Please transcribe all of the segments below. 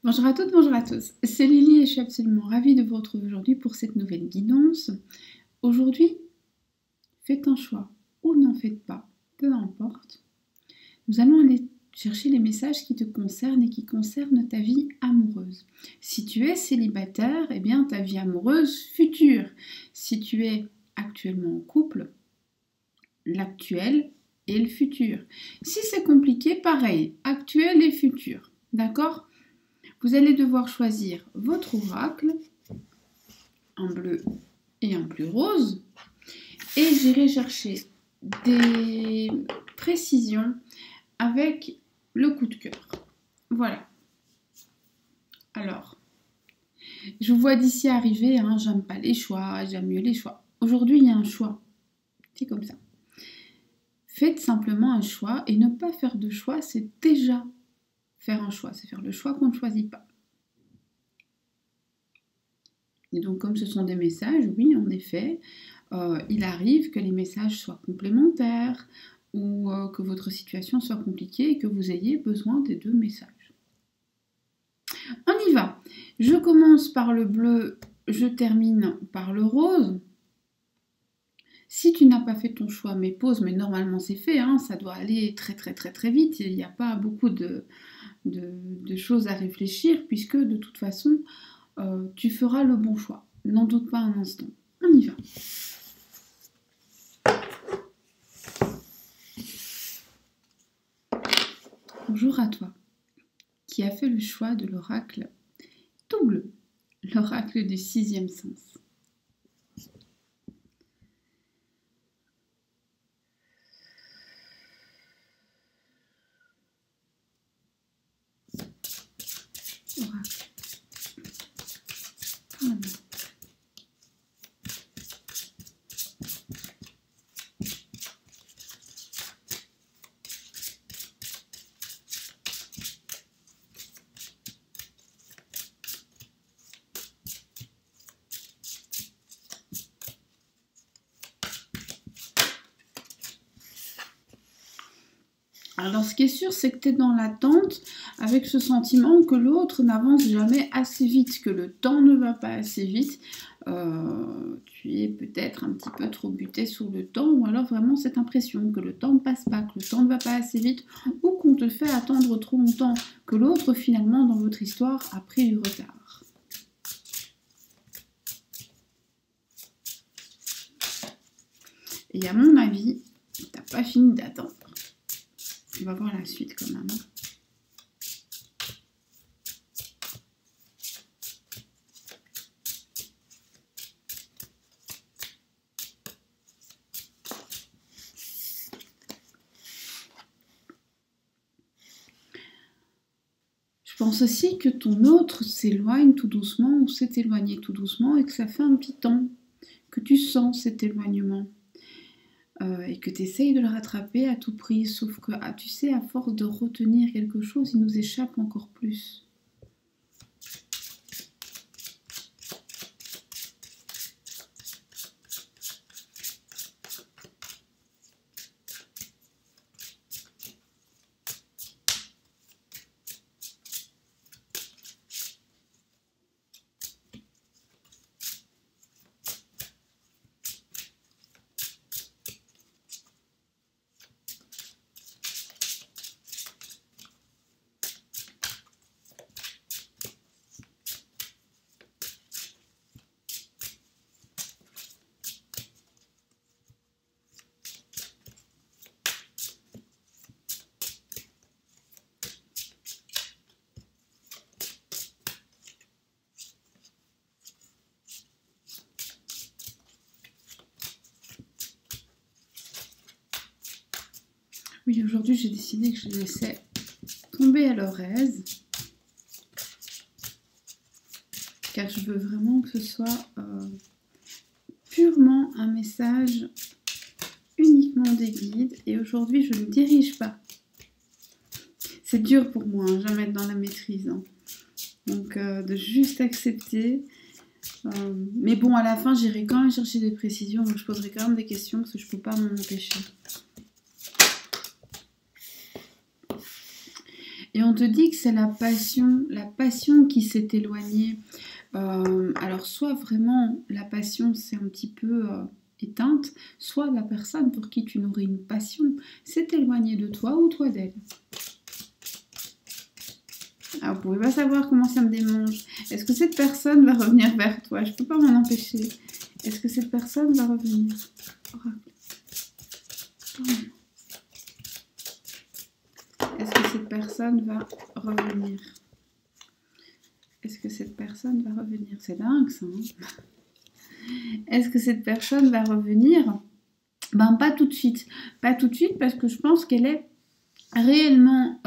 Bonjour à toutes, bonjour à tous. C'est Lily et je suis absolument ravie de vous retrouver aujourd'hui pour cette nouvelle guidance. Aujourd'hui, faites un choix ou n'en faites pas, peu importe. Nous allons aller chercher les messages qui te concernent et qui concernent ta vie amoureuse. Si tu es célibataire, eh bien ta vie amoureuse future. Si tu es actuellement en couple, l'actuel et le futur. Si c'est compliqué, pareil, actuel et futur. D'accord ? Vous allez devoir choisir votre oracle, un bleu et un plus rose, et j'irai chercher des précisions avec le coup de cœur. Voilà. Alors, je vous vois d'ici arriver, hein, j'aime pas les choix, j'aime mieux les choix. Aujourd'hui, il y a un choix. C'est comme ça. Faites simplement un choix et ne pas faire de choix, c'est déjà faire un choix. C'est faire le choix qu'on ne choisit pas. Et donc, comme ce sont des messages, oui, en effet, il arrive que les messages soient complémentaires ou que votre situation soit compliquée et que vous ayez besoin des deux messages. On y va. Je commence par le bleu, je termine par le rose. Si tu n'as pas fait ton choix, mais pause, mais normalement c'est fait, hein, ça doit aller très vite. Il n'y a pas beaucoup de choses à réfléchir puisque de toute façon, tu feras le bon choix. N'en doute pas un instant. On y va. Bonjour à toi, qui a fait le choix de l'oracle tout bleu, l'oracle du sixième sens. Oracle. Voilà. Alors, ce qui est sûr, c'est que tu es dans l'attente avec ce sentiment que l'autre n'avance jamais assez vite, que le temps ne va pas assez vite. Tu es peut-être un petit peu trop buté sur le temps, ou alors vraiment cette impression que le temps ne passe pas, que le temps ne va pas assez vite, ou qu'on te fait attendre trop longtemps, que l'autre, finalement, dans votre histoire, a pris du retard. Et à mon avis, tu n'as pas fini d'attendre. On va voir la suite quand même. Je pense aussi que ton autre s'éloigne tout doucement ou s'est éloigné tout doucement et que ça fait un petit temps que tu sens cet éloignement. Et que tu essayes de le rattraper à tout prix, sauf que, tu sais, à force de retenir quelque chose, il nous échappe encore plus. Oui, aujourd'hui, j'ai décidé que je laissais tomber à leur aise, car je veux vraiment que ce soit purement un message uniquement des guides. Et aujourd'hui, je ne dirige pas. C'est dur pour moi, hein, jamais être dans la maîtrise. Hein. Donc, de juste accepter. Mais bon, à la fin, j'irai quand même chercher des précisions. Donc, je poserai quand même des questions parce que je ne peux pas m'en empêcher. Et on te dit que c'est la passion qui s'est éloignée. Alors soit vraiment la passion s'est un petit peu éteinte, soit la personne pour qui tu nourris une passion s'est éloignée de toi ou toi d'elle. Alors vous pouvez pas savoir comment ça me démange. Est-ce que cette personne va revenir vers toi? Je peux pas m'en empêcher. Est-ce que cette personne va revenir? Est-ce que cette personne va revenir? Est-ce que cette personne va revenir? C'est dingue ça. Hein. Est-ce que cette personne va revenir? Ben pas tout de suite. Pas tout de suite parce que je pense qu'elle est réellement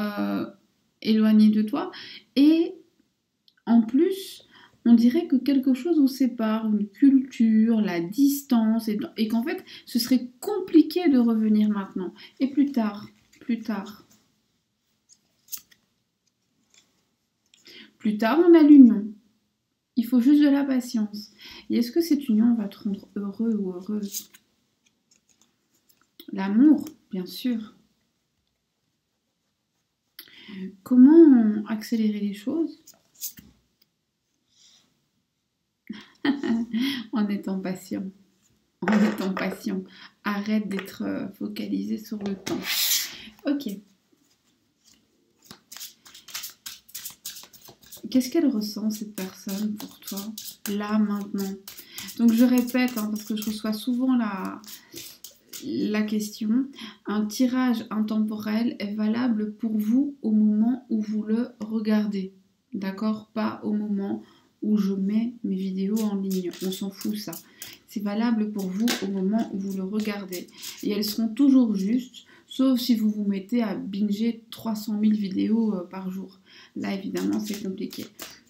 éloignée de toi. Et en plus, on dirait que quelque chose vous sépare, une culture, la distance, et qu'en fait, ce serait compliqué de revenir maintenant. Et plus tard. Plus tard, on a l'union. Il faut juste de la patience. Et est-ce que cette union va te rendre heureux ou heureuse? L'amour, bien sûr. Comment accélérer les choses? En étant patient. En étant patient. Arrête d'être focalisé sur le temps. Ok. Qu'est-ce qu'elle ressent, cette personne, pour toi, là, maintenant? Donc, je répète, hein, parce que je reçois souvent la question. Un tirage intemporel est valable pour vous au moment où vous le regardez. D'accord? Pas au moment où je mets mes vidéos en ligne. On s'en fout, ça. C'est valable pour vous au moment où vous le regardez. Et elles seront toujours justes, sauf si vous vous mettez à binger 300 000 vidéos par jour. Là, évidemment, c'est compliqué.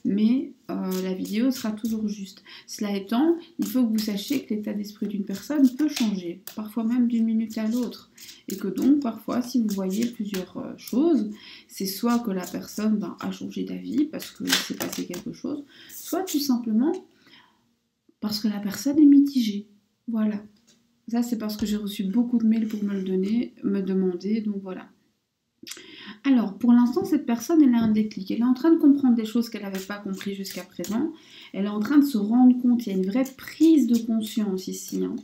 Mais la vidéo sera toujours juste. Cela étant, il faut que vous sachiez que l'état d'esprit d'une personne peut changer, parfois même d'une minute à l'autre. Et que donc, parfois, si vous voyez plusieurs choses, c'est soit que la personne a changé d'avis parce qu'il s'est passé quelque chose, soit tout simplement parce que la personne est mitigée. Voilà. Ça, c'est parce que j'ai reçu beaucoup de mails pour me le donner, me demander, donc voilà. Alors, pour l'instant, cette personne, elle a un déclic. Elle est en train de comprendre des choses qu'elle n'avait pas compris jusqu'à présent. Elle est en train de se rendre compte. Il y a une vraie prise de conscience ici. Hein.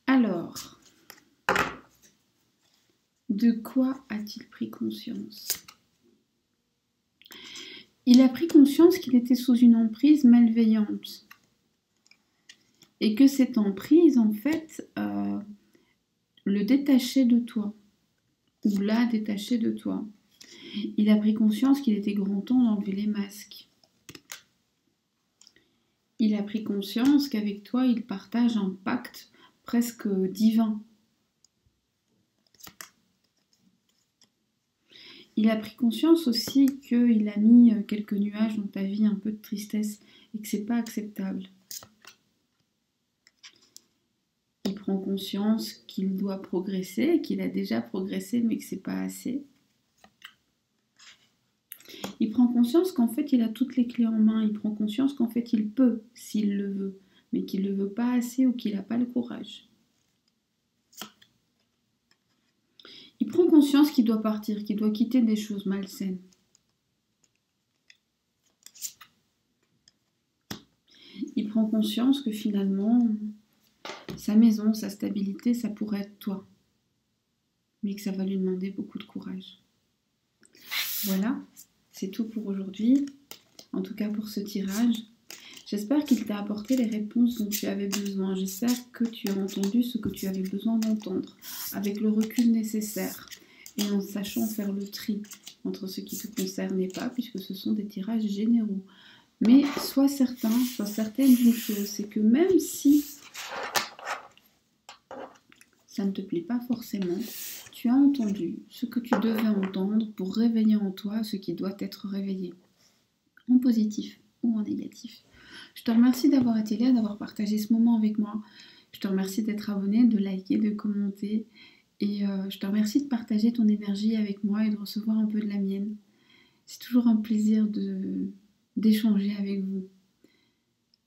Alors, de quoi a-t-il pris conscience? Il a pris conscience qu'il était sous une emprise malveillante. Et que cette emprise, en fait, le détachait de toi. Ou la détachait de toi. Il a pris conscience qu'il était grand temps d'enlever les masques. Il a pris conscience qu'avec toi, il partage un pacte presque divin. Il a pris conscience aussi qu'il a mis quelques nuages dans ta vie, un peu de tristesse, et que c'est pas acceptable. Il prend conscience qu'il doit progresser, qu'il a déjà progressé, mais que c'est pas assez. Il prend conscience qu'en fait, il a toutes les clés en main. Il prend conscience qu'en fait, il peut, s'il le veut, mais qu'il ne le veut pas assez ou qu'il n'a pas le courage. Il prend conscience qu'il doit partir, qu'il doit quitter des choses malsaines. Il prend conscience que finalement, sa maison, sa stabilité, ça pourrait être toi. Mais que ça va lui demander beaucoup de courage. Voilà, c'est tout pour aujourd'hui. En tout cas pour ce tirage. J'espère qu'il t'a apporté les réponses dont tu avais besoin. J'espère que tu as entendu ce que tu avais besoin d'entendre, avec le recul nécessaire, et en sachant faire le tri entre ce qui te concerne et pas, puisque ce sont des tirages généraux. Mais sois certain, sois certaine d'une chose, c'est que même si ça ne te plaît pas forcément, tu as entendu ce que tu devais entendre pour réveiller en toi ce qui doit être réveillé, en positif ou en négatif. Je te remercie d'avoir été là, d'avoir partagé ce moment avec moi. Je te remercie d'être abonné, de liker, de commenter Et je te remercie de partager ton énergie avec moi et de recevoir un peu de la mienne. C'est toujours un plaisir d'échanger avec vous.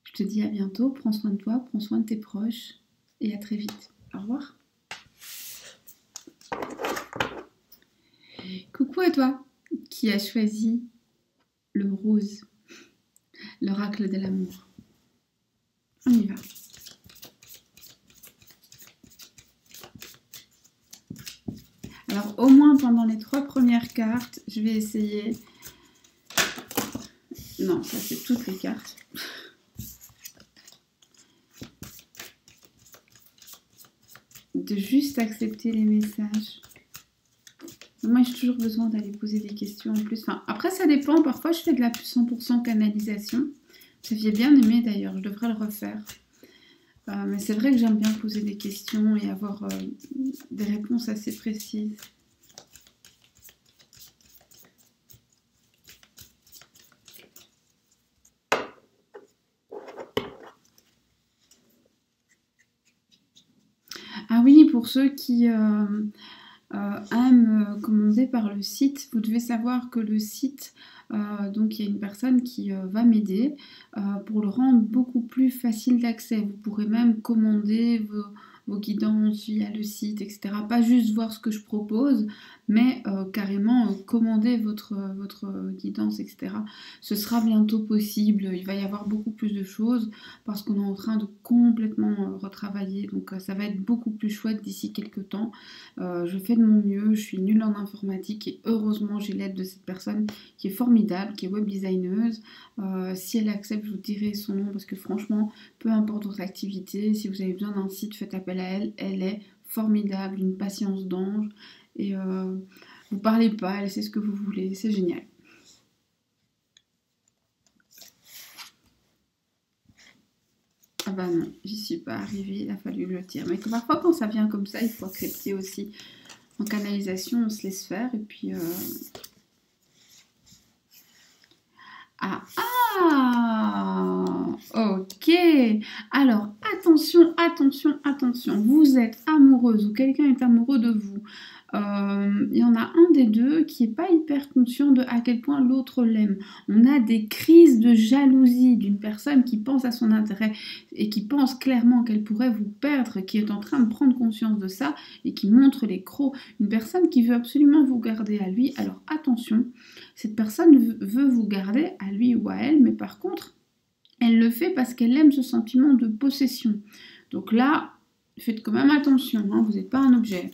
Je te dis à bientôt, prends soin de toi, prends soin de tes proches et à très vite. Au revoir. Coucou à toi qui as choisi le rose, l'oracle de l'amour. On y va. Alors au moins pendant les 3 premières cartes, je vais essayer... Non, ça c'est toutes les cartes. De juste accepter les messages. Moi, j'ai toujours besoin d'aller poser des questions en plus. Enfin, après, ça dépend. Parfois, je fais de la 100% canalisation. J'avais bien aimé d'ailleurs. Je devrais le refaire. Mais c'est vrai que j'aime bien poser des questions et avoir des réponses assez précises. Ah oui, pour ceux qui aiment commander par le site, vous devez savoir que le site, donc il y a une personne qui va m'aider pour le rendre beaucoup plus facile d'accès. Vous pourrez même commander vos guidances via le site, etc. Pas juste voir ce que je propose, mais carrément commander votre guidance, etc. Ce sera bientôt possible. Il va y avoir beaucoup plus de choses parce qu'on est en train de complètement retravailler. Donc ça va être beaucoup plus chouette d'ici quelques temps. Je fais de mon mieux, je suis nulle en informatique et heureusement j'ai l'aide de cette personne qui est formidable, qui est web designeuse. Si elle accepte, je vous dirai son nom parce que franchement, peu importe votre activité, si vous avez besoin d'un site, faites appel à elle. Elle est formidable, une patience d'ange et vous parlez pas, elle sait ce que vous voulez, c'est génial. Ah bah non, j'y suis pas arrivée, il a fallu que je le tire. Mais parfois quand ça vient comme ça, il faut accepter aussi. En canalisation, on se laisse faire et puis... Ah, ok. Alors, attention, attention, attention. Vous êtes amoureuse ou quelqu'un est amoureux de vous. Il y en a un des deux qui n'est pas hyper conscient de à quel point l'autre l'aime. On a des crises de jalousie d'une personne qui pense à son intérêt et qui pense clairement qu'elle pourrait vous perdre, qui est en train de prendre conscience de ça et qui montre les crocs. Une personne qui veut absolument vous garder à lui. Alors attention, cette personne veut vous garder à lui ou à elle, mais par contre, elle le fait parce qu'elle aime ce sentiment de possession. Donc là, faites quand même attention, hein, vous n'êtes pas un objet.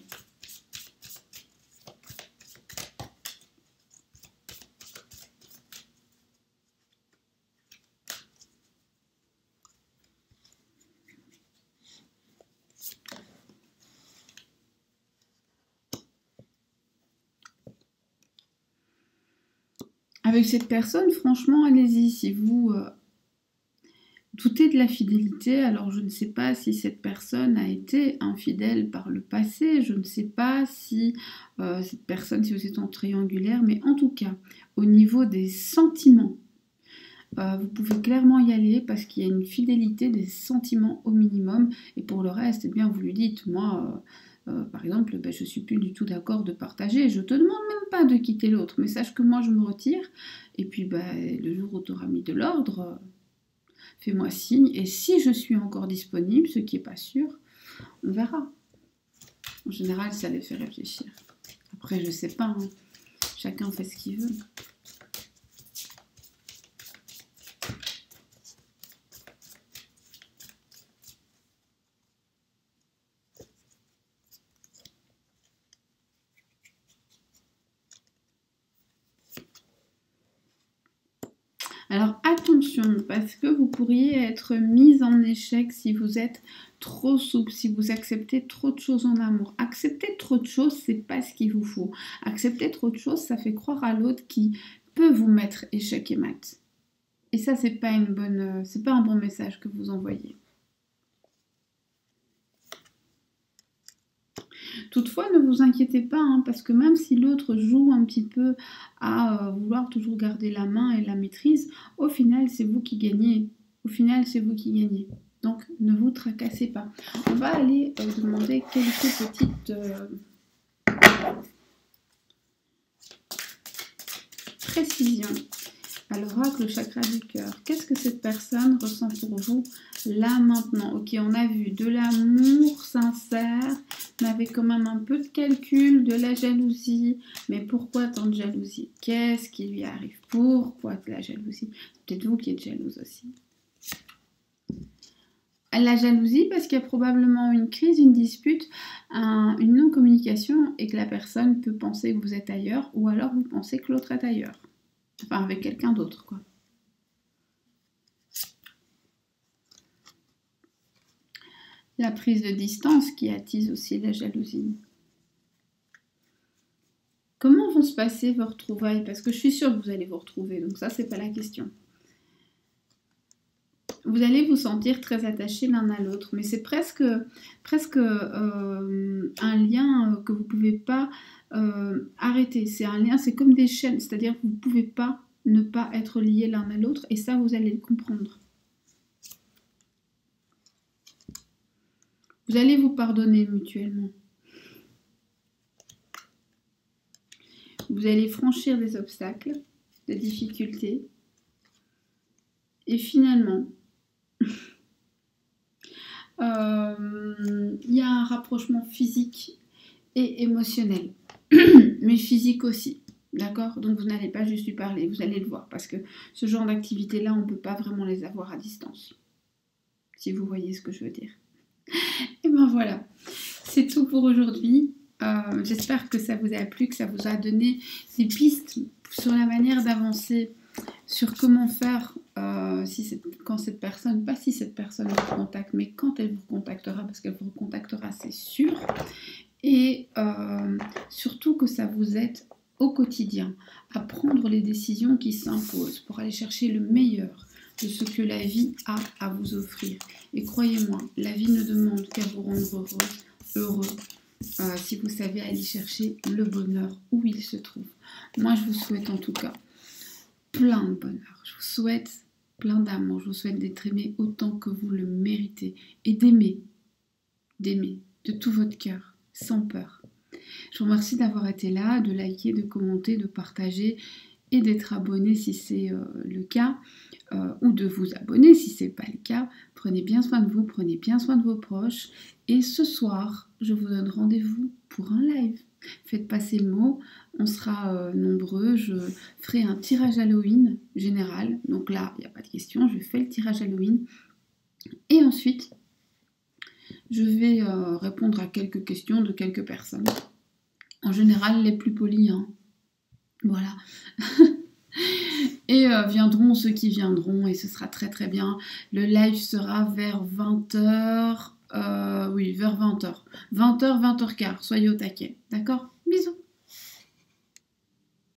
Avec cette personne, franchement, allez-y. Si vous doutez de la fidélité, alors je ne sais pas si cette personne a été infidèle par le passé, je ne sais pas si cette personne, si vous êtes en triangulaire, mais en tout cas, au niveau des sentiments, vous pouvez clairement y aller parce qu'il y a une fidélité des sentiments au minimum. Et pour le reste, eh bien, vous lui dites, moi, par exemple, ben, je ne suis plus du tout d'accord de partager. Je ne te demande même pas de quitter l'autre, mais sache que moi, je me retire. Et puis, ben, le jour où tu auras mis de l'ordre, fais-moi signe. Et si je suis encore disponible, ce qui n'est pas sûr, on verra. En général, ça les fait réfléchir. Après, je ne sais pas. Hein. Chacun fait ce qu'il veut. Alors attention, parce que vous pourriez être mise en échec si vous êtes trop souple, si vous acceptez trop de choses en amour. Accepter trop de choses, c'est pas ce qu'il vous faut. Accepter trop de choses, ça fait croire à l'autre qui peut vous mettre échec et mat. Et ça, c'est pas un bon message que vous envoyez. Toutefois, ne vous inquiétez pas, hein, parce que même si l'autre joue un petit peu à vouloir toujours garder la main et la maîtrise, au final, c'est vous qui gagnez. Au final, c'est vous qui gagnez. Donc, ne vous tracassez pas. On va aller demander quelques petites précisions à l'oracle, le chakra du cœur. Qu'est-ce que cette personne ressent pour vous là maintenant? Ok, on a vu de l'amour sincère, mais avec quand même un peu de calcul, de la jalousie. Mais pourquoi tant de jalousie? Qu'est-ce qui lui arrive? Pourquoi de la jalousie? C'est peut-être vous qui êtes jalouse aussi. La jalousie parce qu'il y a probablement une crise, une dispute, une non-communication et que la personne peut penser que vous êtes ailleurs ou alors vous pensez que l'autre est ailleurs. Enfin, avec quelqu'un d'autre, quoi. La prise de distance qui attise aussi la jalousie. Comment vont se passer vos retrouvailles? Parce que je suis sûre que vous allez vous retrouver, donc ça, c'est pas la question. Vous allez vous sentir très attachés l'un à l'autre, mais c'est presque un lien que vous ne pouvez pas arrêter. C'est un lien, c'est comme des chaînes, c'est-à-dire que vous ne pouvez pas ne pas être liés l'un à l'autre, et ça, vous allez le comprendre. Vous allez vous pardonner mutuellement. Vous allez franchir des obstacles, des difficultés, et finalement, il y a un rapprochement physique et émotionnel, mais physique aussi, d'accord? Donc vous n'allez pas juste lui parler, vous allez le voir, parce que ce genre d'activité-là, on ne peut pas vraiment les avoir à distance, si vous voyez ce que je veux dire. Et ben voilà, c'est tout pour aujourd'hui. J'espère que ça vous a plu, que ça vous a donné des pistes sur la manière d'avancer, sur comment faire quand cette personne, pas si cette personne vous contacte, mais quand elle vous contactera, parce qu'elle vous recontactera, c'est sûr. Et surtout que ça vous aide au quotidien à prendre les décisions qui s'imposent pour aller chercher le meilleur de ce que la vie a à vous offrir. Et croyez-moi, la vie ne demande qu'à vous rendre heureux, si vous savez aller chercher le bonheur où il se trouve. Moi, je vous souhaite en tout cas plein de bonheur. Je vous souhaite plein d'amour. Je vous souhaite d'être aimé autant que vous le méritez et d'aimer de tout votre cœur, sans peur. Je vous remercie d'avoir été là, de liker, de commenter, de partager et d'être abonné si c'est le cas, ou de vous abonner si ce n'est pas le cas. Prenez bien soin de vous, prenez bien soin de vos proches. Et ce soir, je vous donne rendez-vous pour un live. Faites passer le mot, on sera nombreux. Je ferai un tirage Halloween général. Donc là, il n'y a pas de question, je fais le tirage Halloween. Et ensuite, je vais répondre à quelques questions de quelques personnes. En général, les plus polies, hein. Voilà. Et viendront ceux qui viendront et ce sera très très bien. Le live sera vers 20h. Oui, vers 20h. 20h, 20h15. Soyez au taquet. D'accord? Bisous.